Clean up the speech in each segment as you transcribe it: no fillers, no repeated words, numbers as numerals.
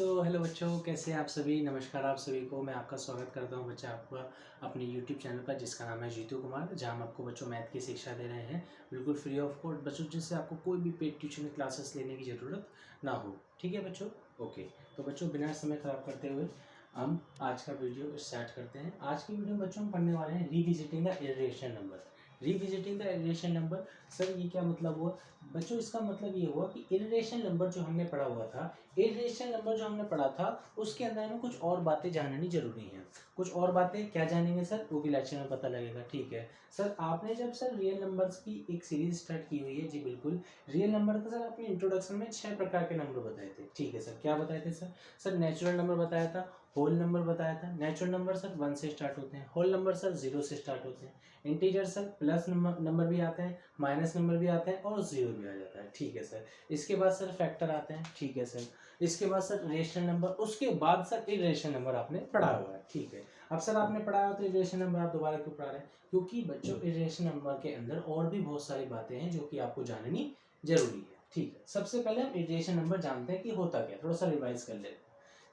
Hello बच्चों, कैसे हैं आप सभी। नमस्कार आप सभी को, मैं आपका स्वागत करता हूं बच्चा आपका अपने यूट्यूब चैनल पर, जिसका नाम है जीतू कुमार, जहां हम आपको बच्चों मैथ की शिक्षा दे रहे हैं बिल्कुल फ्री ऑफ कॉस्ट बच्चों, जिससे आपको कोई भी पेड ट्यूशन क्लासेस लेने की ज़रूरत ना हो। ठीक है बच्चों, ओके। तो बच्चों बिना समय ख़राब करते हुए हम आज का वीडियो स्टार्ट करते हैं। आज की वीडियो में बच्चों हम पढ़ने वाले हैं revisiting the irrational number. Revisiting the irrational number, sir ये क्या मतलब हुआ बच्चों? इसका मतलब ये हुआ कि इरेशनल नंबर जो हमने पढ़ा हुआ था, इरेशनल नंबर जो हमने पढ़ा था उसके अंदर हमें कुछ और बातें जाननी जरूरी हैं। कुछ और बातें क्या जानेंगे सर, वो भी लेक्चर में पता लगेगा। ठीक है सर, आपने जब सर रियल नंबर्स की एक सीरीज स्टार्ट की हुई है, जी बिल्कुल। रियल नंबर का सर अपने इंट्रोडक्शन में 6 प्रकार के नंबर बताए थे। ठीक है सर, क्या बताए थे सर? सर नेचुरल नंबर बताया था, होल नंबर बताया था। नेचुरल नंबर सर 1 से स्टार्ट होते हैं, होल नंबर सर 0 से स्टार्ट होते हैं, इंटीजर सर प्लस नंबर भी आते हैं, माइनस नंबर भी आते हैं और जीरो भी आ जाता है। ठीक है सर, इसके बाद सर फैक्टर आते हैं। ठीक है सर, इसके बाद सर रेशनल नंबर, उसके बाद सर इरेशनल नंबर आपने पढ़ा हुआ है। ठीक है, अब सर आपने पढ़ा हो तो इरेशनल नंबर आप दोबारा क्यों पढ़ा रहे हैं? क्योंकि बच्चों इरेशनल नंबर के अंदर और भी बहुत सारी बातें हैं जो कि आपको जाननी जरूरी है। ठीक है, सबसे पहले हम इरेशनल नंबर जानते हैं कि होता क्या, थोड़ा सा रिवाइज कर लेते हैं।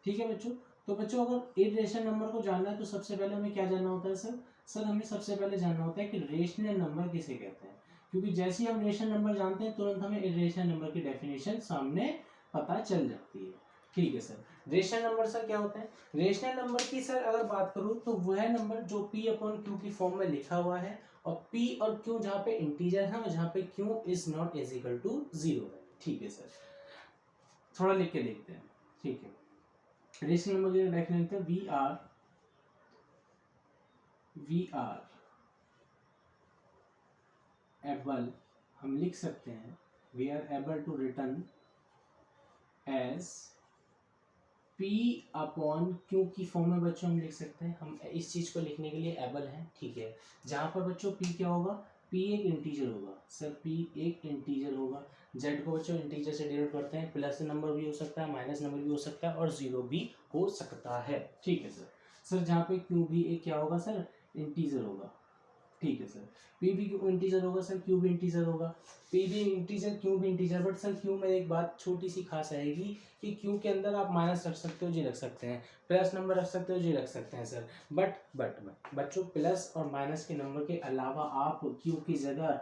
ठीक है बच्चों, तो बच्चों अगर इरेशनल नंबर को जानना है तो सबसे पहले हमें क्या जानना होता है सर? सर हमें सबसे पहले जानना होता है कि रेशनल नंबर किसे कहते हैं, क्योंकि जैसे ही हम रेशनल नंबर जानते हैं तुरंत हमें इरेशनल नंबर की डेफिनेशन सामने पता चल जाती है। ठीक है सर, रेशनल नंबर सर क्या होता है? रेशनल नंबर की सर अगर बात करूं तो वह नंबर जो p अपॉन क्यू की फॉर्म में लिखा हुआ है, और p और q जहां पे इंटीजर है और जहां पे q is not is equal to 0 है। ठीक है सर, थोड़ा लिख के देखते हैं। ठीक है, रेशनल नंबर की डेफिनेशन लिखते हैं, वी आर एबल, हम लिख सकते हैं we are able to return as P upon Q की फॉर्म में बच्चों हम लिख सकते हैं। हम इस चीज़ को लिखने के लिए एबल हैं। ठीक है, जहाँ पर बच्चों P क्या होगा? P एक इंटीजर होगा सर, P एक इंटीजर होगा। Z को बच्चों इंटीजर से डिनोट करते हैं, प्लस नंबर भी हो सकता है, माइनस नंबर भी हो सकता है और जीरो भी हो सकता है। ठीक है सर, सर जहाँ पे Q भी एक क्या होगा सर? इंटीजर होगा। ठीक है सर, पी भी इंटीजर होगा सर, क्यू भी इंटीजर होगा। पी भी इंटीजर, क्यू भी इंटीजर, बट सर क्यू में एक बात छोटी सी खास आएगी कि क्यू के अंदर आप माइनस रख सकते हो, जी रख सकते हैं, प्लस नंबर रख सकते हो, जी रख सकते हैं सर। बट बच्चों प्लस और माइनस के नंबर के अलावा आप क्यू की जगह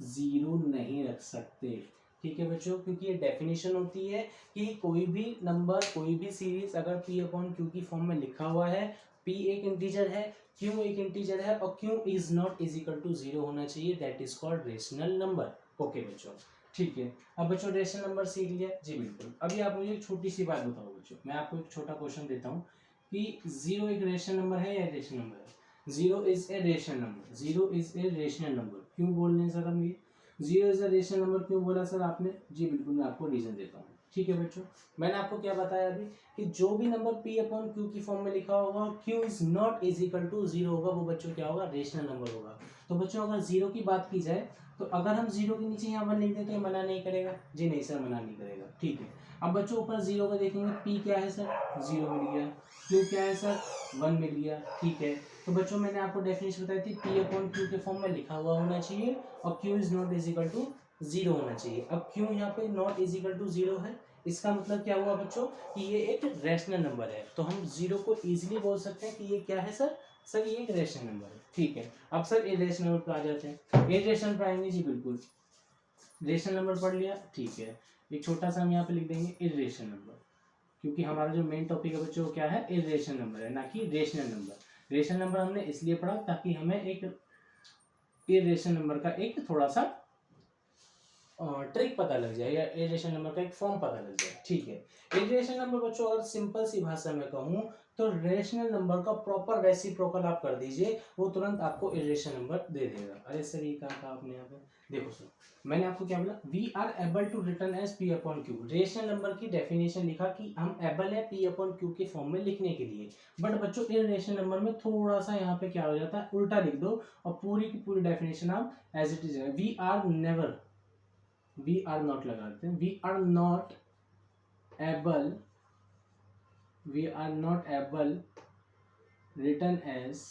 जीरो नहीं रख सकते। ठीक है बच्चों, क्योंकि ये डेफिनेशन होती है कि कोई भी नंबर, कोई भी सीरीज अगर p अपॉन क्यू की फॉर्म में लिखा हुआ है, p एक इंटीजर है, q एक इंटीजर है और q is not is equal to 0 होना चाहिए, that is called rational number. Okay बच्चों, ठीक है। अब बच्चों रेशनल नंबर सीख लिया, जी बिल्कुल। अभी आप मुझे एक छोटी सी बात बताओ बच्चों, मैं आपको एक छोटा क्वेश्चन देता हूँ कि जीरो एक रेशनल नंबर है या रेशनल नंबर है? Zero is a rational number, zero is a rational number. क्यों बोल रहे हैं सर हम ये? Zero is a rational number क्यों बोला सर आपने? जी बिल्कुल, मैं आपको रीजन देता हूँ। ठीक है बच्चों, मैंने आपको क्या बताया अभी कि जो भी नंबर p अपॉन क्यू की फॉर्म में लिखा होगा, q is not is equal to 0 होगा, वो बच्चों क्या होगा? रेशनल नंबर होगा। तो बच्चों अगर जीरो की बात की जाए तो अगर हम जीरो के नीचे यहाँ 1 लिख दें तो ये मना नहीं करेगा? जी नहीं सर, मना नहीं करेगा। ठीक है, अब बच्चों ऊपर जीरो का देखेंगे, p क्या है सर? 0 मिल गया, q क्या है सर? 1 मिल गया। ठीक है, तो बच्चों मैंने आपको डेफिनेशन बताई थी, p अपॉन क्यू के फॉर्म में लिखा हुआ होना चाहिए और q is not is equal to 0 होना चाहिए। अब q यहाँ पे नॉट इज इक्वल टू 0 है, इसका मतलब क्या हुआ बच्चों कि ये एक रैशनल नंबर है, तो हम जीरो को इजीली बोल सकते हैं कि ये क्या है सर? सर ये एक रैशनल नंबर है। ठीक है, अब सर इरेशनल नंबर पे आ जाते हैं। इरेशनल पे आएंगे, जी बिल्कुल। रेशनल नंबर पढ़ लिया, ठीक है। एक छोटा सा हम यहाँ पे लिख देंगे इरेशनल नंबर, क्योंकि हमारा जो मेन टॉपिक है बच्चों वो क्या है? इरेशनल नंबर है, ना कि रेशनल नंबर। रेशनल नंबर हमने इसलिए पढ़ा ताकि हमें एक इरेशनल नंबर का एक थोड़ा सा ट्रिक पता लग जाए, या इरेशनल नंबर का एक फॉर्म पता लग जाए। ठीक है, इरेशनल नंबर बच्चों अगर सिंपल सी भाषा में कहूँ तो रेशनल नंबर का प्रॉपर रेसिप्रोकल आप कर दीजिए, वो तुरंत आपको इरेशनल नंबर दे देगा। अरे सर ये कहा आपने यहाँ पे? देखो सर, मैंने आपको क्या बोला? We are able to return as p upon Q. Rational number की डेफिनेशन लिखा कि हम एबल है p अपॉन क्यू के फॉर्म में लिखने के लिए। बट बच्चों इरेशनल नंबर में थोड़ा सा यहाँ पे क्या हो जाता है, उल्टा लिख दो और पूरी की पूरी डेफिनेशन आप as it is, we are never, we are not लगा देते हैं, we are not able, we are not able return as,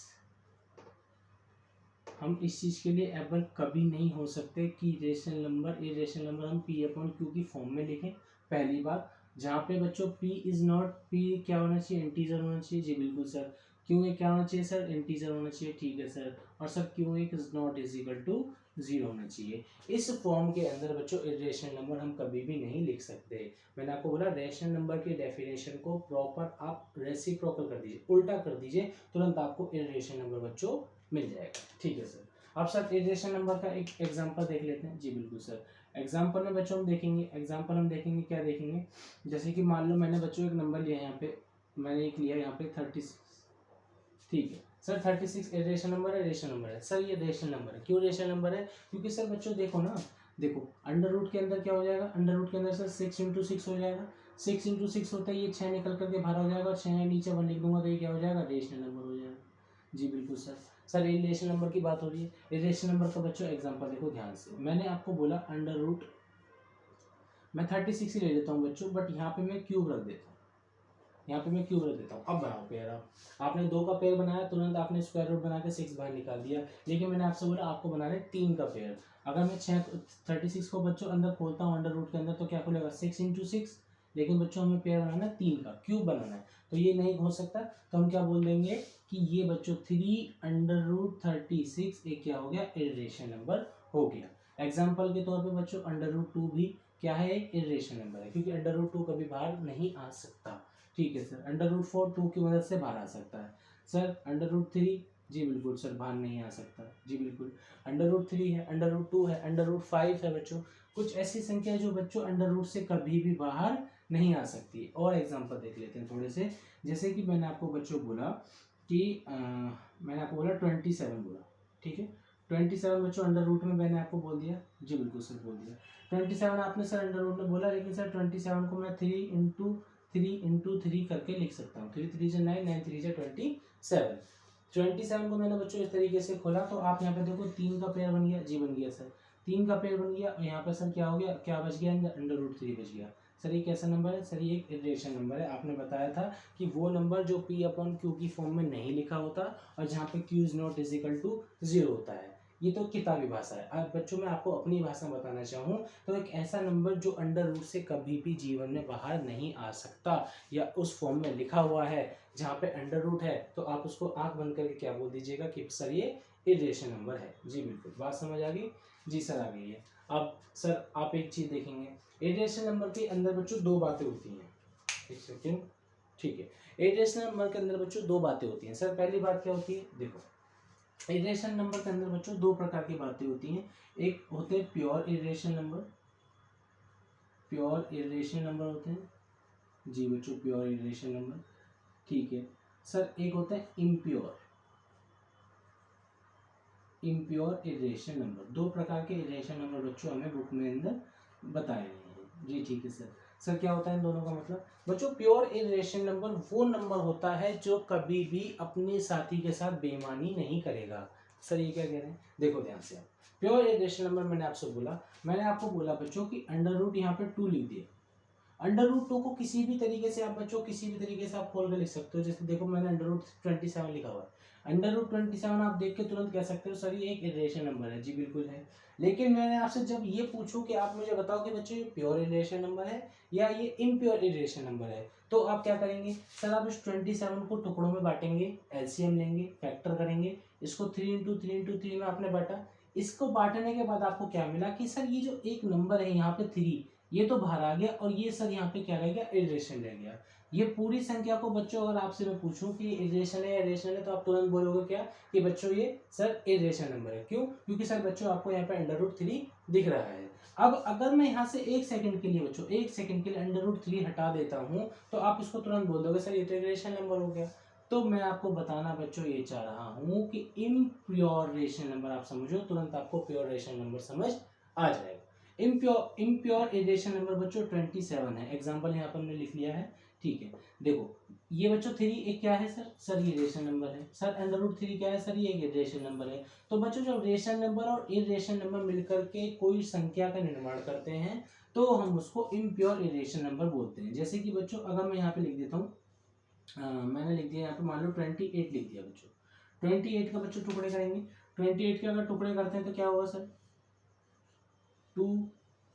हम इस चीज के लिए एबल कभी नहीं हो सकते कि रेशनल नंबर, इरेशनल नंबर हम p अपॉन क्यू की फॉर्म में लिखें, पहली बात। जहाँ पे बच्चों p इज नॉट, p क्या होना चाहिए, इंटीजर होना चाहिए। जी बिल्कुल सर। Q1 क्या होना चाहिए सर, इंटीजर होना चाहिए। ठीक है सर। और sir Q1 is not is equal to 0 होना चाहिए। इस फॉर्म के अंदर बच्चों इरेशनल नंबर हम कभी भी नहीं लिख सकते। मैंने आपको बोला रेशनल नंबर की डेफिनेशन को प्रॉपर आप रेसिप्रोकल कर दीजिए, उल्टा कर दीजिए, तुरंत आपको इरेशनल नंबर बच्चों मिल जाएगा। ठीक है सर। अब सर इरेशनल नंबर का एक एग्जांपल देख लेते हैं। जी बिल्कुल सर। एग्जांपल में बच्चों हम देखेंगे, एग्जांपल हम देखेंगे क्या देखेंगे, जैसे कि मान लो मैंने बच्चों एक नंबर लिया है यहाँ पे, मैंने एक लिया यहाँ पे 36। ठीक है सर। 36 रेशनल नंबर है, रेशनल नंबर है सर, ये रेशनल नंबर है। क्यों रेशनल नंबर है, क्योंकि सर बच्चों देखो ना, देखो अंडर रूट के अंदर क्या हो जाएगा, अंडर रूट के अंदर सर 6 इंटू 6 हो जाएगा। 6 इंटू 6 होता है, ये 6 निकल करके बाहर हो जाएगा, और 6 नीचे 1 लिख दूंगा तो ये क्या हो जाएगा, रेशनल नंबर हो जाएगा। जी बिल्कुल सर। सर ये रेशनल नंबर की बात हो रही है। रेशनल नंबर का बच्चों एग्जांपल देखो ध्यान से, मैंने आपको बोला अंडर रूट, मैं 36 ही ले लेता हूँ बच्चों, बट यहाँ पे मैं क्यूब रख देता हूँ, यहाँ पे मैं क्यूब रख देता हूँ। अब बनाओ पेयर। आप आपने 2 का पेयर बनाया, तुरंत आपने स्क्वायर रूट बना के 6 बाहर निकाल दिया, लेकिन मैंने आपसे बोला आपको बनाना है 3 का पेयर। अगर मैं 36 को बच्चों अंदर खोलता हूँ अंडर रूट के अंदर, तो क्या खुलेगा 6 इंटू 6, लेकिन बच्चों हमें पेयर बनाना है 3 का, क्यूब बनाना है, तो ये नहीं हो सकता। तो हम क्या बोल देंगे कि ये बच्चों 3 अंडर रूट 36 एक क्या हो गया, इरेशनल नंबर हो गया। एग्जाम्पल के तौर पर बच्चों अंडर रूट 2 भी क्या है, इरेशनल नंबर है, क्योंकि अंडर रूट 2 कभी बाहर नहीं आ सकता। ठीक है सर। अंडर रूट 4 2 की मदद से बाहर आ सकता है सर। अंडर रूट 3, जी बिल्कुल सर, बाहर नहीं आ सकता। जी बिल्कुल। अंडर रूट 3 है, अंडर रूट 2 है, अंडर रूट 5 है बच्चों। कुछ ऐसी संख्या है जो बच्चों अंडर रूट से कभी भी बाहर नहीं आ सकती। और एग्जांपल देख लेते हैं थोड़े से, जैसे कि मैंने आपको बच्चों बोला कि मैंने आपको बोला 27 बोला, ठीक है। 27 बच्चों अंडर रूट में मैंने आपको बोल दिया। जी बिल्कुल सर, बोल दिया 27 आपने सर अंडर रूट में बोला, लेकिन सर 27 को मैं 3 करके लिख सकता हूँ। 3 3 से 9, 9 3 से 27। 27 को मैंने बच्चों इस तरीके से खोला, तो आप यहाँ पे देखो 3 का पेयर बन गया। जी बन गया सर, 3 का पेयर बन गया, और यहाँ पे सर क्या हो गया, क्या बच गया, अंडर रूट 3 बच गया। सर ये कैसा नंबर है, सर ये एक इरेशनल नंबर है। आपने बताया था कि वो नंबर जो p अपॉन क्यू की फॉर्म में नहीं लिखा होता, और जहाँ पे q is not is equal to 0 होता है। ये तो किताबी भाषा है। अब बच्चों मैं आपको अपनी भाषा में बताना चाहूँ, तो एक ऐसा नंबर जो अंडर रूट से कभी भी जीवन में बाहर नहीं आ सकता, या उस फॉर्म में लिखा हुआ है जहाँ पे अंडर रूट है, तो आप उसको आंख बंद करके क्या बोल दीजिएगा कि सर ये इरेशनल नंबर है। जी बिल्कुल, बात समझ आ गई। जी सर आ गई है। अब सर आप एक चीज़ देखेंगे, इरेशनल नंबर के अंदर बच्चों 2 बातें होती हैं। एक सेकेंड, ठीक है। इरेशनल नंबर के अंदर बच्चों 2 बातें होती हैं। सर पहली बात क्या होती है, देखो इरेशनल नंबर के अंदर बच्चों 2 प्रकार की बातें होती हैं। एक होते हैं pure irrational number, pure irrational number होते हैं। जी बच्चों, प्योर इरेशनल नंबर, ठीक है सर। एक होता है इम्प्योर, इम्प्योर इरेशनल नंबर। 2 प्रकार के इरेशनल नंबर बच्चों हमें बुक में अंदर बताए गए हैं। जी ठीक है सर। सर क्या होता है इन दोनों का मतलब, बच्चों प्योर इरेशनल नंबर वो नंबर होता है जो कभी भी अपने साथी के साथ बेईमानी नहीं करेगा। सर ये क्या कह रहे हैं, देखो ध्यान से। आप प्योर इरेशनल नंबर मैंने आपसे बोला, मैंने आपको बोला बच्चों कि अंडर रूट यहाँ पे 2 लिख दिए। अंडर रूट 2 को किसी भी तरीके से आप बच्चों, किसी भी तरीके से आप खोल कर लिख सकते हो। जैसे देखो मैंने अंडर रूट 27 लिखा हुआ है, अंडर रूट 27 आप देख के तुरंत कह सकते हो सर ये एक इरेशनल नंबर है। जी बिल्कुल है। लेकिन मैंने आपसे जब ये पूछूं कि आप मुझे बताओ कि बच्चों ये प्योर इरेशनल नंबर है या ये इम्प्योर इरेशनल नंबर है, तो आप क्या करेंगे सर, आप इस 27 को टुकड़ों में बांटेंगे, एलसीएम लेंगे, फैक्टर करेंगे। इसको 3 में आपने बांटा, इसको बांटने के बाद आपको क्या मिला कि सर ये जो एक नंबर है यहाँ पे 3, ये तो बाहर आ गया, और ये सर यहाँ पे क्या रह गया, इरेशनल रह गया। ये पूरी संख्या को बच्चों अगर आपसे मैं पूछूं कि इरेशनल है या रेशनल है, तो आप तुरंत बोलोगे क्या कि बच्चों ये सर इरेशनल नंबर है। क्यों, क्योंकि सर बच्चों आपको यहाँ पे अंडर रूट 3 दिख रहा है। अब अगर मैं यहाँ से 1 सेकंड के लिए बच्चों, 1 सेकंड के लिए अंडर रूट 3 हटा देता हूँ, तो आप इसको तुरंत बोल दोगे सर ये तो इरेशनल नंबर हो गया। तो मैं आपको बताना बच्चों ये चाह रहा हूँ कि इम्प्योर रेशनल नंबर आप समझो, तुरंत आपको प्योर रेशनल नंबर समझ आ जाएगा। इम्प्योर इरेशनल नंबर बच्चों 27 है। एग्जांपल यहाँ पर मैंने लिख लिया है, ठीक है। देखो ये बच्चों 3 एक क्या है सर, सर ये रेशनल नंबर है। सर अंडर रूट 3 क्या है सर, ये एक रेशनल नंबर है। तो बच्चों जब रेशनल नंबर और इरेशनल नंबर मिलकर के कोई संख्या का निर्माण करते हैं, तो हम उसको इम्प्योर इरेशनल नंबर बोलते हैं। जैसे कि बच्चों अगर मैं यहाँ पे लिख देता हूँ, मैंने लिख दिया यहाँ पे, मान लो 28 लिख दिया बच्चों। 28 का बच्चों टुकड़े करेंगे, 28 के अगर टुकड़े करते हैं तो क्या होगा सर, 2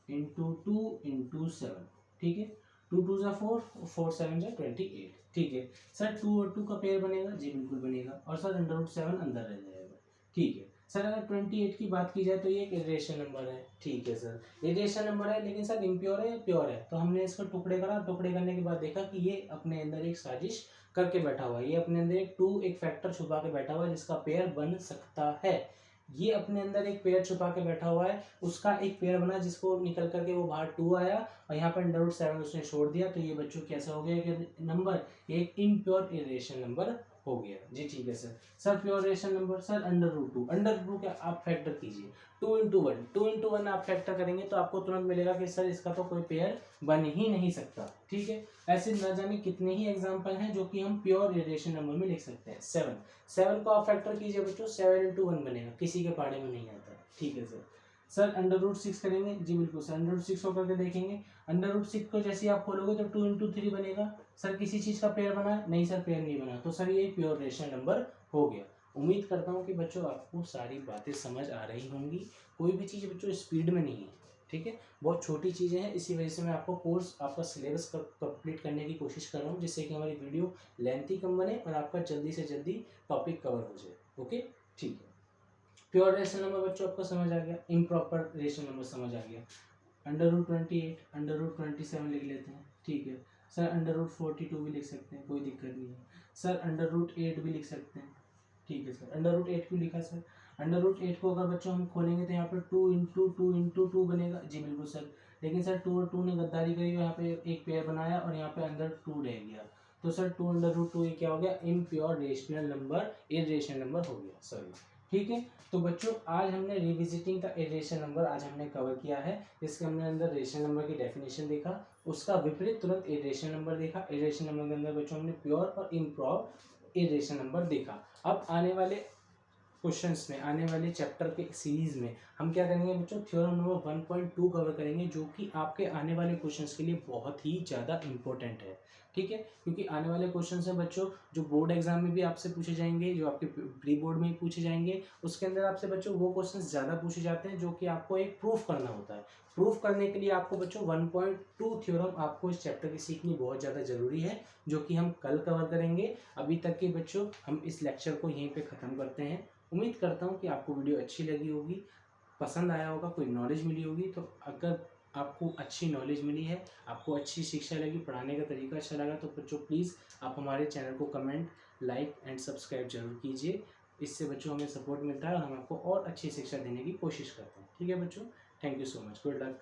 इंटू 2 इंटू 7, ठीक है। 2 2 ज़ा 4, 4 7 ज़ा 28। ठीक है सर, 2 और 2 का पेयर बनेगा, जी बिल्कुल बनेगा, और सर √7 अंदर रह जाएगा। ठीक है सर, अगर 28 की बात की जाए तो ये एक इरेशनल नंबर है। ठीक है सर, इरेशनल नंबर है, लेकिन सर इम्प्योर है या प्योर है, तो हमने इसको टुकड़े करा, टुकड़े करने के बाद देखा कि ये अपने अंदर एक साजिश करके बैठा हुआ है, ये अपने अंदर एक 2 एक फैक्टर छुपा के बैठा हुआ है जिसका पेयर बन सकता है। ये अपने अंदर एक पेयर छुपा के बैठा हुआ है, उसका एक पेयर बना जिसको निकल करके वो बाहर 2 आया और यहाँ पर √7 उसने छोड़ दिया, तो ये बच्चों कैसा हो गया कि नंबर एक इम्प्योर इरेशनल नंबर हो गया। जी ठीक है sir. Sir pure rational number, sir √2 क्या आप फैक्टर कीजिए, 2 इंटू 1, 2 इंटू 1 आप फैक्टर करेंगे तो आपको तुरंत मिलेगा कि सर इसका तो कोई पेयर बन ही नहीं सकता। ठीक है, ऐसे न जाने कितने ही एग्जाम्पल हैं जो कि हम प्योर रेशनल नंबर में लिख सकते हैं। 7 को आप फैक्टर कीजिए बच्चों, 7 इंटू 1 बनेगा, किसी के पहाड़े में नहीं आता। ठीक है सर। सर √6 करेंगे, जी बिल्कुल सर, √6 को करके देखेंगे, √6 को जैसे ही आप खोलोगे तो 2 इंटू 3 बनेगा। सर किसी चीज़ का पेयर बना है? नहीं सर, पेयर नहीं बना, तो सर ये प्योर रेशनल नंबर हो गया। उम्मीद करता हूँ कि बच्चों आपको सारी बातें समझ आ रही होंगी। कोई भी चीज़ बच्चों स्पीड में नहीं है, ठीक है, बहुत छोटी चीज़ें हैं, इसी वजह से मैं आपको कोर्स आपका सिलेबस कंप्लीट करने की कोशिश कर रहा हूँ, जिससे कि हमारी वीडियो लेंथी कम बने और आपका जल्दी से जल्दी टॉपिक कवर हो जाए। ओके ठीक है, प्योर रेशनल नंबर बच्चों आपको समझ आ गया, इम्प्रॉपर रेशनल नंबर समझ आ गया। √28, √27 लिख लेते हैं। ठीक है सर, √42 भी लिख सकते हैं, कोई दिक्कत नहीं है। सर √8 भी लिख सकते हैं। ठीक है सर, √8 क्यों लिखा सर? √8 को अगर बच्चों हम खोलेंगे तो यहाँ पर 2 इंटू 2 बनेगा, जी बिल्कुल सर, लेकिन सर 2 और 2 ने गद्दारी करी, यहाँ पे एक पेयर बनाया और यहाँ पे अंदर 2 रह गया, तो सर 2 √2 ये क्या हो गया? Impure rational number, irrational number हो गया, सॉरी। ठीक है, तो बच्चों आज हमने रिविजिटिंग द इरेशनल नंबर आज हमने कवर किया है, जिसके हमने अंदर रेशनल नंबर की डेफिनेशन देखा, उसका विपरीत तुरंत इरेशनल नंबर देखा, इरेशनल नंबर के अंदर बच्चों हमने प्योर और इम्प्रॉपर इरेशनल नंबर देखा। अब आने वाले क्वेश्चंस में, आने वाले चैप्टर के सीरीज में हम क्या करेंगे बच्चों? थ्योरम नंबर 1.2 कवर करेंगे, जो कि आपके आने वाले क्वेश्चंस के लिए बहुत ही ज़्यादा इंपॉर्टेंट है। ठीक है, क्योंकि आने वाले क्वेश्चंस हैं बच्चों जो बोर्ड एग्जाम में भी आपसे पूछे जाएंगे, जो आपके प्री बोर्ड में भी पूछे जाएंगे, उसके अंदर आपसे बच्चों वो क्वेश्चंस ज़्यादा पूछे जाते हैं जो कि आपको एक प्रूफ करना होता है। प्रूफ करने के लिए आपको बच्चों 1.2 थ्योरम आपको इस चैप्टर की सीखनी बहुत ज़्यादा ज़रूरी है, जो कि हम कल कवर करेंगे। अभी तक के बच्चों हम इस लेक्चर को यहीं पे ख़त्म करते हैं। उम्मीद करता हूँ कि आपको वीडियो अच्छी लगी होगी, पसंद आया होगा, कोई नॉलेज मिली होगी। तो अगर आपको अच्छी नॉलेज मिली है, आपको अच्छी शिक्षा लगी, पढ़ाने का तरीका अच्छा लगा, तो बच्चों प्लीज़ आप हमारे चैनल को कमेंट, लाइक एंड सब्सक्राइब जरूर कीजिए। इससे बच्चों हमें सपोर्ट मिलता है और हम आपको और अच्छी शिक्षा देने की कोशिश करते हैं। ठीक है बच्चों, thank you so much, good luck.